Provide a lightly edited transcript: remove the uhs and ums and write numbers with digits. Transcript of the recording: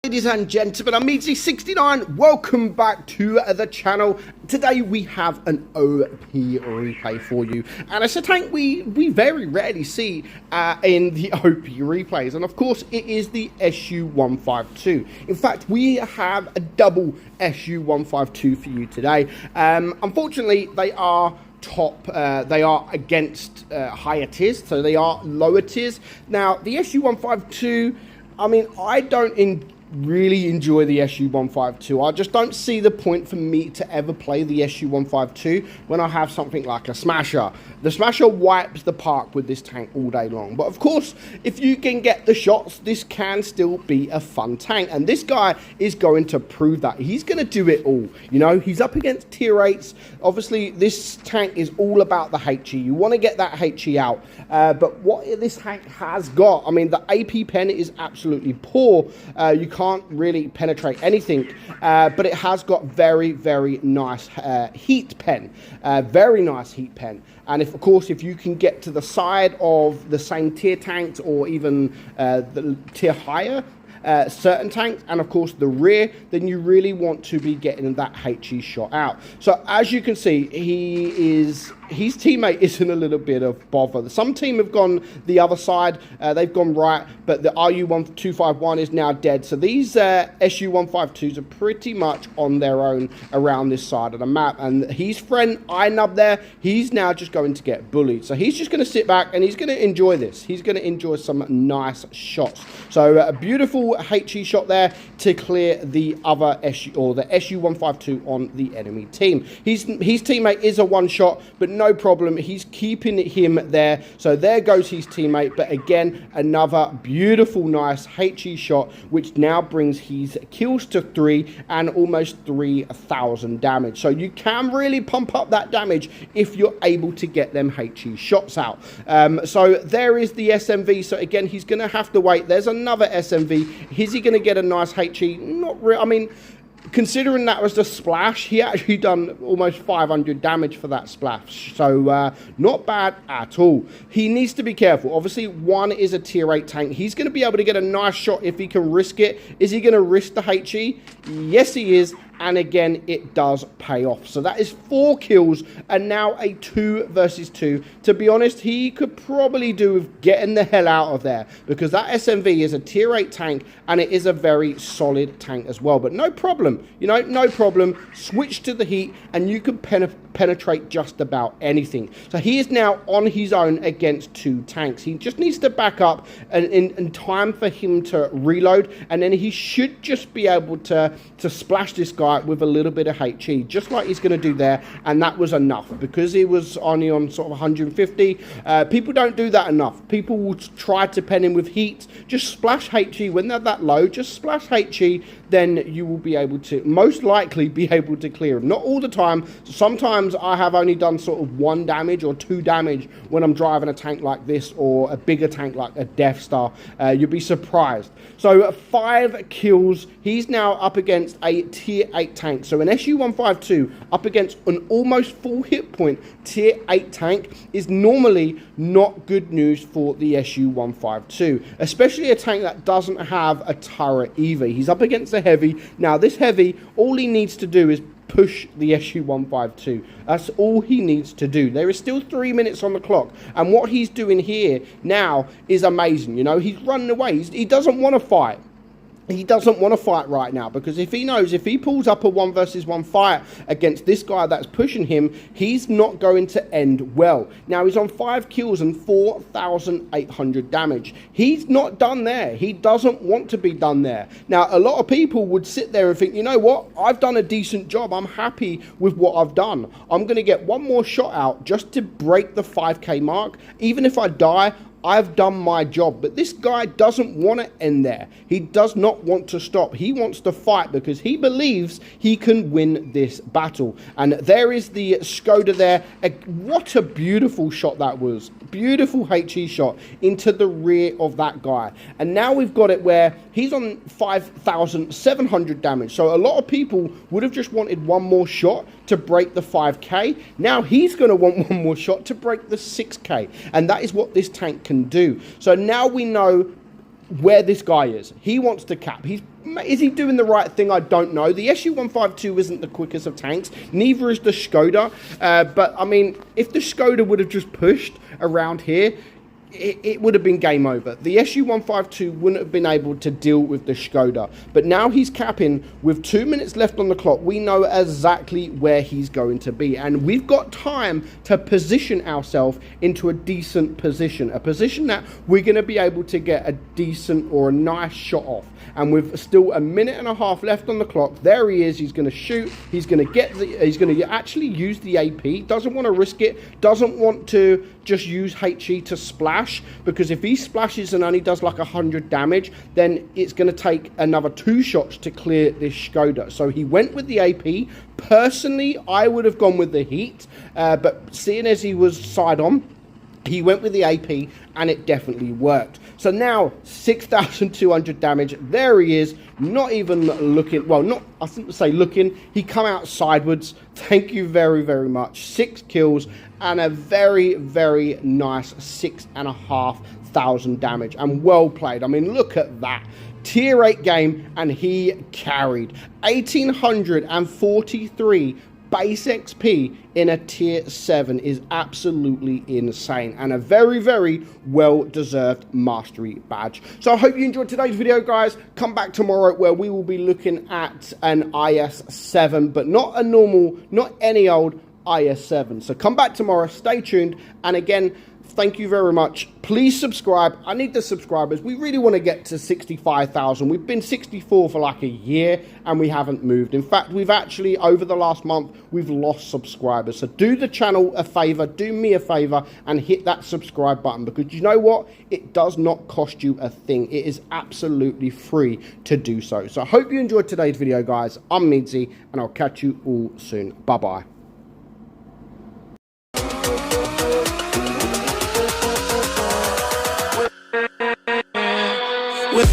Ladies and gentlemen, I'm meadsy69. Welcome back to the channel. Today we have an OP replay for you, and it's a tank we very rarely see in the OP replays, and of course it is the SU-152. In fact, we have a double SU-152 for you today. Unfortunately, they are they are against higher tiers, so they are lower tiers. Now, the SU-152, I mean, I don't really enjoy the SU-152. I just don't see the point for me to ever play the SU-152 when I have something like a Smasher. The Smasher wipes the park with this tank all day long. But of course, if you can get the shots, this can still be a fun tank. And this guy is going to prove that. He's going to do it all. You know, he's up against tier 8s. Obviously, this tank is all about the HE. You want to get that HE out. But what this tank has got, I mean, the AP pen is absolutely poor. You can't really penetrate anything, but it has got very nice heat pen, very nice heat pen. And of course, if you can get to the side of the same tier tanks, or even the tier higher certain tanks, and of course the rear, then you really want to be getting that HE shot out. So as you can see, his teammate is in a little bit of bother. Some team have gone the other side, they've gone right, but the RU-251 is now dead. So these SU-152s are pretty much on their own around this side of the map. And his friend iNub there, he's now just going to get bullied. So he's just going to sit back and he's going to enjoy this. He's going to enjoy some nice shots. So a beautiful HE shot there to clear the other SU, or the SU-152 on the enemy team. His teammate is a one shot, but no problem, he's keeping him there. So there goes his teammate, but again, another beautiful nice HE shot, which now brings his kills to 3 and almost 3,000 damage. So you can really pump up that damage if you're able to get them HE shots out. So there is the SMV. So again, he's going to have to wait. There's another SMV. Is he going to get a nice HE? Not really. I mean, considering that was the splash, he actually done almost 500 damage for that splash. So not bad at all. He needs to be careful. Obviously, one is a tier 8 tank. He's going to be able to get a nice shot if he can risk it. Is he going to risk the HE? Yes, he is. And again, it does pay off. So that is 4 kills and now a 2 versus 2. To be honest, he could probably do with getting the hell out of there, because that SMV is a tier 8 tank and it is a very solid tank as well. But no problem, you know, no problem. Switch to the heat and you can penetrate just about anything. So he is now on his own against 2 tanks. He just needs to back up in time for him to reload, and then he should just be able to splash this guy with a little bit of HE, just like he's going to do there. And that was enough, because he was only on sort of 150. People don't do that enough. People will try to pen him with heat. Just splash HE when they're that low. Just splash HE, then you will be able to, most likely be able to clear him. Not all the time. Sometimes I have only done sort of 1 damage or 2 damage when I'm driving a tank like this, or a bigger tank like a Death Star. You'll be surprised. So 5 kills. He's now up against a tier 8 tank. So an SU-152 up against an almost full hit point tier 8 tank is normally not good news for the SU-152, especially a tank that doesn't have a turret either. He's up against a heavy. Now this heavy, all he needs to do is push the SU-152. That's all he needs to do. There is still 3 minutes on the clock, and what he's doing here now is amazing. You know, he's running away. He doesn't want to fight. He doesn't want to fight right now, because if he knows if he pulls up a 1 versus 1 fight against this guy that's pushing him, he's not going to end well. Now he's on 5 kills and 4,800 damage. He's not done there. He doesn't want to be done there. Now a lot of people would sit there and think, you know what, I've done a decent job. I'm happy with what I've done. I'm going to get 1 more shot out just to break the 5k mark. Even if I die, I've done my job. But this guy doesn't want to end there. He does not want to stop. He wants to fight because he believes he can win this battle. And there is the Skoda there. What a beautiful shot that was. Beautiful HE shot into the rear of that guy. And now we've got it where he's on 5,700 damage. So a lot of people would have just wanted 1 more shot to break the 5k. Now he's going to want 1 more shot to break the 6k. And that is what this tank can do. So now we know where this guy is. He wants to cap. Is he doing the right thing? I don't know. The SU-152 isn't the quickest of tanks. Neither is the Skoda. But, I mean, if the Skoda would have just pushed around here, it would have been game over. The SU-152 wouldn't have been able to deal with the Skoda. But now he's capping with 2 minutes left on the clock. We know exactly where he's going to be. And we've got time to position ourselves into a decent position. A position that we're going to be able to get a decent or a nice shot off. And with still a minute and a half left on the clock, there he is. He's going to shoot. He's going to actually use the AP. Doesn't want to risk it. Doesn't want to just use HE to splash, because if he splashes and only does like 100 damage, then it's going to take another 2 shots to clear this Skoda. So he went with the AP. Personally, I would have gone with the heat, but seeing as he was side on, he went with the AP, and it definitely worked. So now, 6,200 damage. There he is, not even looking. Well, not, I shouldn't say looking. He come out sideways. Thank you very, very much. 6 kills and a very, very nice 6,500 damage. And well played. I mean, look at that. Tier 8 game, and he carried 1,843 base XP in a tier 7 is absolutely insane, and a very, very well-deserved mastery badge. So I hope you enjoyed today's video, guys. Come back tomorrow where we will be looking at an IS-7, but not a normal, not any old IS-7. So come back tomorrow, stay tuned, and again, thank you very much. Please subscribe. I need the subscribers. We really want to get to 65,000. We've been 64 for like a year and we haven't moved. In fact, we've actually, over the last month, we've lost subscribers. So do the channel a favor, do me a favor, and hit that subscribe button, because you know what? It does not cost you a thing. It is absolutely free to do so. So I hope you enjoyed today's video, guys. I'm Meadsy, and I'll catch you all soon. Bye-bye. With